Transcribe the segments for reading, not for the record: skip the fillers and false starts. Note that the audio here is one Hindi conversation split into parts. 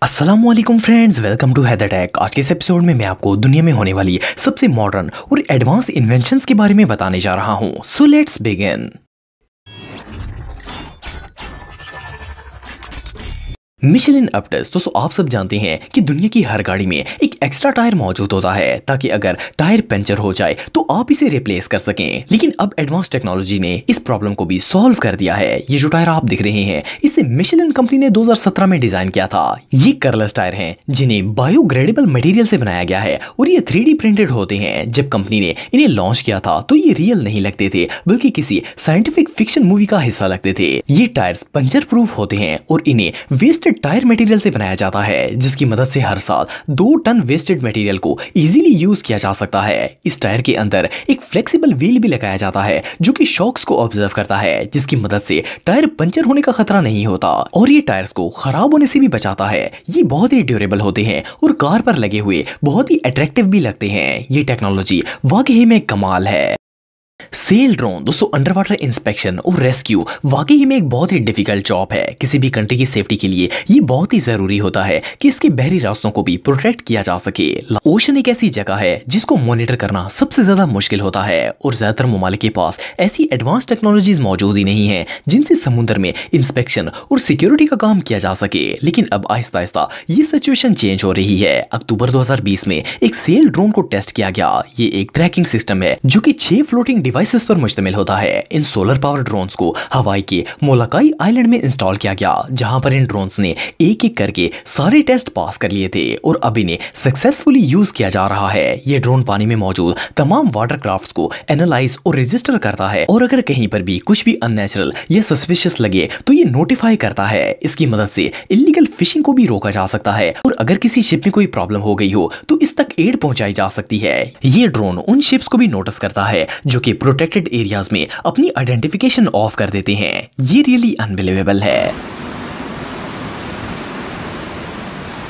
अस्सलामुअलैकुम friends, welcome to Haider tech. आज के इस एपिसोड में मैं आपको दुनिया में होने वाली सबसे मॉडर्न और एडवांस इन्वेंशंस के बारे में बताने जा रहा हूं। So let's begin. मिशेलिन अपटस। दोस्तों, आप सब जानते हैं कि दुनिया की हर गाड़ी में एक एक्स्ट्रा टायर मौजूद होता है ताकि अगर टायर पंचर हो जाए तो आप इसे रिप्लेस कर सकें। लेकिन अब एडवांस टेक्नोलॉजी ने इस प्रॉब्लम को भी सॉल्व कर दिया है। ये जो टायर आप दिख रहे हैं, इसे मिशेलिन कंपनी ने 2017 में डिजाइन किया था। ये कर्वलेस टायर हैं जिन्हें बायोग्रेडेबल मटेरियल से बनाया गया है और ये 3D प्रिंटेड होते हैं। जब कंपनी ने इन्हें लॉन्च किया था तो ये रियल नहीं लगते थे, बल्कि किसी साइंटिफिक फिक्शन मूवी का हिस्सा लगते थे। ये टायर्स पंचर प्रूफ होते हैं और इन्हें वेस्ट टायर मटेरियल से बनाया जाता है, जिसकी मदद से हर साल 2 टन वेस्टेड मटेरियल को इजीली यूज किया जा सकता है। इस टायर के अंदर एक फ्लेक्सिबल व्हील भी लगाया जाता है जो कि शॉक्स को ऑब्जर्व करता है, जिसकी मदद से टायर पंचर होने का खतरा नहीं होता और ये टायर्स को खराब होने से भी बचाता है। ये बहुत ही ड्यूरेबल होते हैं और कार पर लगे हुए बहुत ही अट्रैक्टिव भी लगते हैं। ये टेक्नोलॉजी वाकई में कमाल है। Sail drone. दोस्तों, अंडर वाटर इंस्पेक्शन और रेस्क्यू वाकई में एक बहुत ही डिफिकल्ट जॉब है। किसी भी कंट्री की सेफ्टी के लिए ये बहुत ही जरूरी होता है कि इसके बहरी रास्तों को भी प्रोटेक्ट किया जा सके। ओशन एक ऐसी जगह है जिसको मॉनिटर करना सबसे ज्यादा मुश्किल होता है और ज्यादातर ममालिक के पास ऐसी एडवांस टेक्नोलॉजीज मौजूद ही नहीं है जिनसे समुद्र में इंस्पेक्शन और सिक्योरिटी का काम किया जा सके। लेकिन अब आहिस्ता आहिस्ता ये सिचुएशन चेंज हो रही है। अक्टूबर 2020 में एक सेल ड्रोन को टेस्ट किया गया। ये एक ट्रैकिंग सिस्टम है जो कि 6 फ्लोटिंग डिवाइसेस पर मुश्तमिल होता है। इन सोलर पावर ड्रोन्स को हवाई के मोलाकाई आइलैंड में इंस्टॉल किया गया, जहां पर इन ड्रोन्स ने एक एक करके सारे टेस्ट पास कर लिए थे और अब इन्हें सक्सेसफुली यूज किया जा रहा है। ये ड्रोन पानी में मौजूद तमाम वाटर क्राफ्ट्स को एनालाइज और रजिस्टर करता है और अगर कहीं पर भी कुछ भी अननेचुरल या सस्पिशियस लगे तो ये नोटिफाई करता है। इसकी मदद से इलीगल फिशिंग को भी रोका जा सकता है और अगर किसी शिप में कोई प्रॉब्लम हो गई हो तो इस तक एड पहुंचाई जा सकती है। ये ड्रोन उन शिप्स को भी नोटिस करता है जो कि प्रोटेक्टेड एरियाज में अपनी आइडेंटिफिकेशन ऑफ कर देते हैं। ये रियली अनबिलीवेबल है।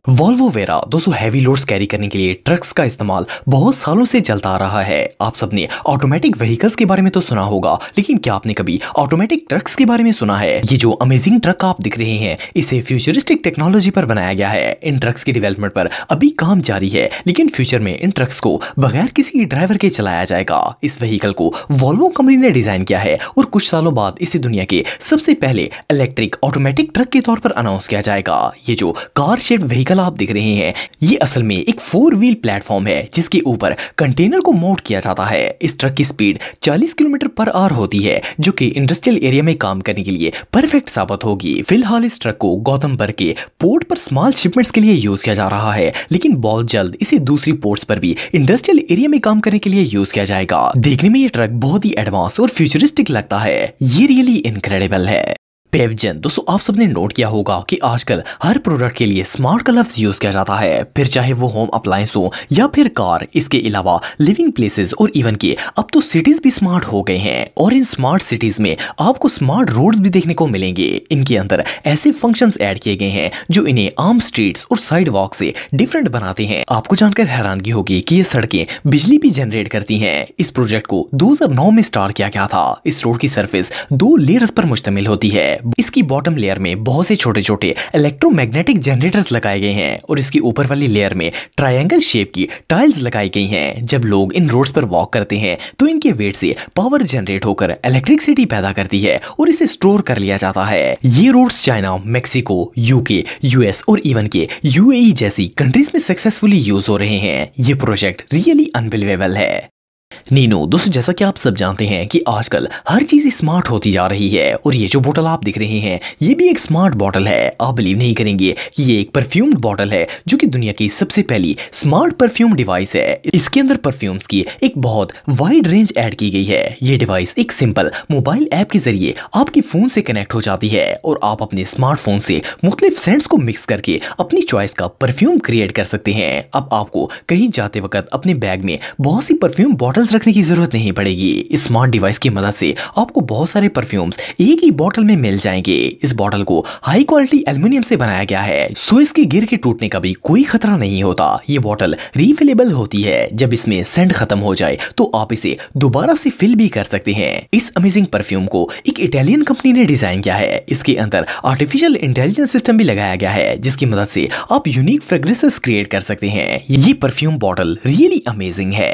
Volvo vera. दोस्तों, हैवी लोड्स कैरी करने के लिए ट्रक्स का इस्तेमाल बहुत सालों से चलता आ रहा है। आप सबने ऑटोमेटिक व्हीकल्स के बारे में तो सुना होगा, लेकिन क्या आपने कभी ऑटोमेटिक ट्रक्स के बारे में सुना है? ये जो अमेजिंग ट्रक आप दिख रहे हैं, इसे फ्यूचरिस्टिक टेक्नोलॉजी पर बनाया गया है। इन ट्रक्स की डेवलपमेंट पर अभी काम जारी है, लेकिन फ्यूचर में इन ट्रक्स को बगैर किसी ड्राइवर के चलाया जाएगा। इस व्हीकल को वॉल्वो कंपनी ने डिजाइन किया है और कुछ सालों बाद इसे दुनिया के सबसे पहले इलेक्ट्रिक ऑटोमेटिक ट्रक के तौर पर अनाउंस किया जाएगा। ये जो कार शेप्ड व्हीकल आप दिख रहे हैं, ये असल में एक 4 व्हील प्लेटफॉर्म है जिसके ऊपर कंटेनर को माउंट किया जाता है। इस ट्रक की स्पीड 40 किलोमीटर पर आवर होती है, जो कि इंडस्ट्रियल एरिया में काम करने के लिए परफेक्ट साबित होगी। फिलहाल इस ट्रक को गौतमबर्ग के पोर्ट पर स्मॉल शिपमेंट्स के लिए यूज किया जा रहा है, लेकिन बहुत जल्द इसे दूसरी पोर्ट्स पर भी इंडस्ट्रियल एरिया में काम करने के लिए यूज किया जाएगा। देखने में ये ट्रक बहुत ही एडवांस और फ्यूचरिस्टिक लगता है। ये रियली इनक्रेडिबल है। पेवजन। दोस्तों, आप सबने नोट किया होगा कि आजकल हर प्रोडक्ट के लिए स्मार्ट का लफ्ज यूज किया जाता है, फिर चाहे वो होम अप्लायंस हो या फिर कार। इसके अलावा लिविंग प्लेसेस और इवन के अब तो सिटीज भी स्मार्ट हो गए हैं और इन स्मार्ट सिटीज में आपको स्मार्ट रोड्स भी देखने को मिलेंगे। इनके अंदर ऐसे फंक्शंस ऐड किए गए हैं जो इन्हें आम स्ट्रीट्स और साइड वॉक से डिफरेंट बनाते हैं। आपको जानकर हैरानगी होगी कि ये सड़कें बिजली भी जनरेट करती हैं। इस प्रोजेक्ट को 2009 में स्टार्ट किया गया था। इस रोड की सरफेस 2 लेयर्स पर मुश्तमिल होती है। इसकी बॉटम लेयर में बहुत से छोटे छोटे इलेक्ट्रोमैग्नेटिक जनरेटर्स लगाए गए हैं और इसकी ऊपर वाली लेयर में ट्रायंगल शेप की टाइल्स लगाई गई हैं। जब लोग इन रोड्स पर वॉक करते हैं तो इनके वेट से पावर जनरेट होकर इलेक्ट्रिसिटी पैदा करती है और इसे स्टोर कर लिया जाता है। ये roads China, Mexico, UK, US और इवन के यूएई जैसी कंट्रीज में सक्सेसफुली यूज हो रहे हैं। ये प्रोजेक्ट रियली अनबिलीवेबल है। नीनो। दोस्तों, जैसा कि आप सब जानते हैं कि आजकल हर चीज स्मार्ट होती जा रही है और ये जो बोतल आप दिख रहे हैं, ये भी एक स्मार्ट बोतल है। आप बिलीव नहीं करेंगे कि ये एक परफ्यूम्ड बोतल है जो कि दुनिया की सबसे पहली स्मार्ट परफ्यूम डिवाइस है। इसके अंदर परफ्यूम्स की एक बहुत वाइड रेंज ऐड की गई है। ये डिवाइस एक सिंपल मोबाइल ऐप के जरिए आपके फोन से कनेक्ट हो जाती है और आप अपने स्मार्टफोन से मुख्तलिफ सेंट्स को मिक्स करके अपनी चॉइस का परफ्यूम क्रिएट कर सकते हैं। अब आपको कहीं जाते वक्त अपने बैग में बहुत सी परफ्यूम बॉटल बॉटल्स रखने की जरूरत नहीं पड़ेगी। इस स्मार्ट डिवाइस की मदद से आपको बहुत सारे परफ्यूम्स एक ही बॉटल में मिल जाएंगे। इस बॉटल को हाई क्वालिटी एल्युमिनियम से बनाया गया है, सो इसके गिर के टूटने का भी कोई खतरा नहीं होता। ये बॉटल रीफिलेबल होती है, जब इसमें सेंट खत्म हो जाए तो आप इसे दोबारा से फिल भी कर सकते हैं। इस अमेजिंग परफ्यूम को एक इटालियन कंपनी ने डिजाइन किया है। इसके अंदर आर्टिफिशियल इंटेलिजेंस सिस्टम भी लगाया गया है, जिसकी मदद से आप यूनिक फ्रेग्रेंसेस क्रिएट कर सकते हैं। ये परफ्यूम बॉटल रियली अमेजिंग है।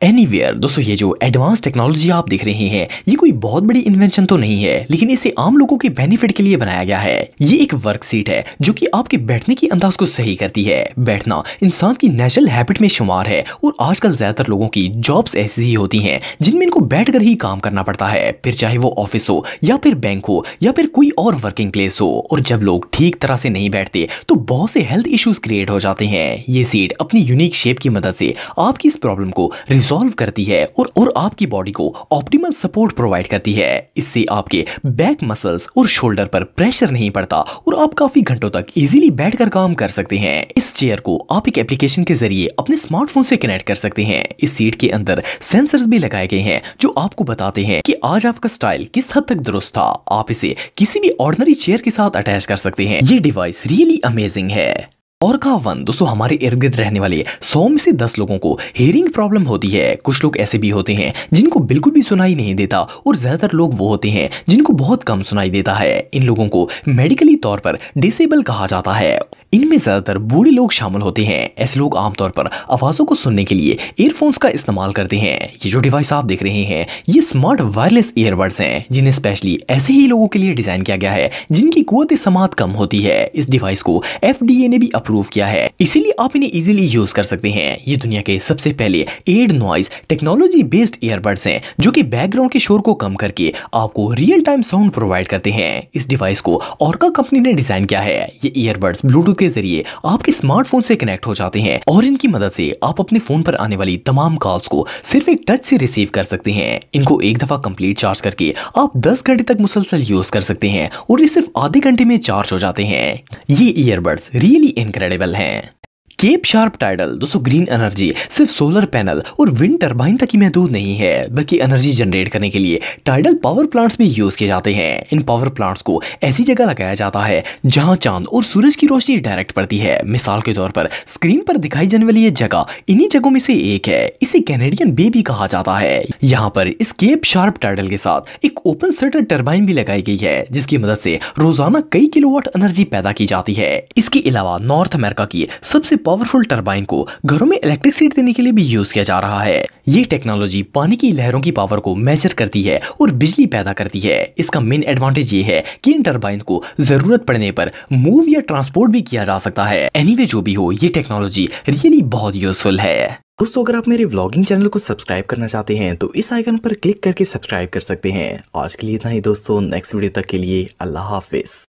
एनीवेयर दोस्तों, ये जो एडवांस टेक्नोलॉजी आप देख रहे हैं, ये कोई बहुत बड़ी इन्वेंशन तो नहीं है, लेकिन इसे आम लोगों के बेनिफिट के लिए बनाया गया है। ये एक वर्क सीट है जो कि आपके बैठने की अंदाज को सही करती है। बैठना इंसान की नेचुरल हैबिट में शुमार है और आजकल ज्यादातर लोगों की जॉब्स ऐसी ही होती हैं जिनमें इनको बैठकर ही काम करना पड़ता है, फिर चाहे वो ऑफिस हो या फिर बैंक हो या फिर कोई और वर्किंग प्लेस हो। और जब लोग ठीक तरह से नहीं बैठते तो बहुत से हेल्थ इश्यूज क्रिएट हो जाते हैं। ये सीट अपनी यूनिक शेप की मदद से आपकी इस प्रॉब्लम को सॉल्व करती है और आपकी बॉडी को ऑप्टिमल सपोर्ट प्रोवाइड करती है। इससे आपके बैक मसल्स और शोल्डर पर प्रेशर नहीं पड़ता और आप काफी घंटों तक इजीली बैठकर काम कर सकते हैं। इस चेयर को आप एक एप्लीकेशन के जरिए अपने स्मार्टफोन से कनेक्ट कर सकते हैं। इस सीट के अंदर सेंसर्स भी लगाए गए हैं जो आपको बताते हैं कि आज आपका स्टाइल किस हद तक दुरुस्त था। आप इसे किसी भी ऑर्डिनरी चेयर के साथ अटैच कर सकते हैं। ये डिवाइस रियली अमेजिंग है। ऑर्का वन दोस्तों, हमारे इर्द गिर्द रहने वाले 100 में से 10 लोगों को हियरिंग प्रॉब्लम होती है। कुछ लोग ऐसे भी होते हैं जिनको बिल्कुल भी सुनाई नहीं देता और ज्यादातर लोग वो होते हैं जिनको बहुत कम सुनाई देता है। इन लोगों को मेडिकली तौर पर डिसेबल कहा जाता है। इनमें ज्यादातर बूढ़े लोग शामिल होते हैं। ऐसे लोग आमतौर पर आवाजों को सुनने के लिए ईयरफोन्स का इस्तेमाल करते हैं। ये जो डिवाइस आप देख रहे हैं, ये स्मार्ट वायरलेस ईयरबड्स हैं, जिन्हें स्पेशली ऐसे ही लोगों के लिए डिजाइन किया गया है जिनकी कुव्वत समात कम होती है। इस डिवाइस को FDA ने भी अप्रूव किया है, इसीलिए आप इन्हें इजीली यूज कर सकते हैं। ये दुनिया के सबसे पहले एड नॉइज टेक्नोलॉजी बेस्ड ईयरबड्स हैं जो कि बैकग्राउंड के शोर को कम करके आपको रियल टाइम साउंड प्रोवाइड करते हैं। इस डिवाइस को ऑर्का कंपनी ने डिजाइन किया है। ये ईयरबड्स ब्लूटूथ के जरिए आपके स्मार्टफोन से कनेक्ट हो जाते हैं और इनकी मदद से आप अपने फोन पर आने वाली तमाम कॉल्स को सिर्फ एक टच से रिसीव कर सकते हैं। इनको एक दफा कंप्लीट चार्ज करके आप 10 घंटे तक मुसलसल यूज कर सकते हैं और ये सिर्फ आधे घंटे में चार्ज हो जाते हैं। ये ईयरबड्स रियली इनक्रेडिबल हैं। केप शार्प टाइडल दोस्तों, ग्रीन एनर्जी सिर्फ सोलर पैनल और विंड टरबाइन तक ही महदूद नहीं है, बल्कि एनर्जी जनरेट करने के लिए टाइडल पावर प्लांट्स भी यूज किए जाते हैं। इन पावर प्लांट्स को ऐसी जगह लगाया जाता है जहां चांद और सूरज की रोशनी डायरेक्ट पड़ती है। मिसाल के तौर पर स्क्रीन पर दिखाई जाने वाली ये जगह इन्हीं जगहों में से एक है। इसे कैनेडियन बे भी कहा जाता है। यहाँ पर इस केप शार्प टाइडल के साथ एक ओपन सर्टर टरबाइन भी लगाई गई है, जिसकी मदद से रोजाना कई किलोवाट एनर्जी पैदा की जाती है। इसके अलावा नॉर्थ अमेरिका की सबसे पावरफुल टरबाइन को घरों में इलेक्ट्रिसिटी देने के लिए भी यूज किया जा रहा है। ये टेक्नोलॉजी पानी की लहरों की पावर को मेजर करती है और बिजली पैदा करती है। इसका मेन एडवांटेज ये है कि इन टरबाइन को जरूरत पड़ने पर मूव या ट्रांसपोर्ट भी किया जा सकता है। एनीवे जो भी हो, ये टेक्नोलॉजी रियली बहुत यूजफुल है। दोस्तों, अगर आप मेरे व्लॉगिंग चैनल को सब्सक्राइब करना चाहते हैं तो इस आइकन पर क्लिक करके सब्सक्राइब कर सकते हैं। आज के लिए इतना ही दोस्तों, नेक्स्ट वीडियो तक के लिए अल्लाह हाफिज।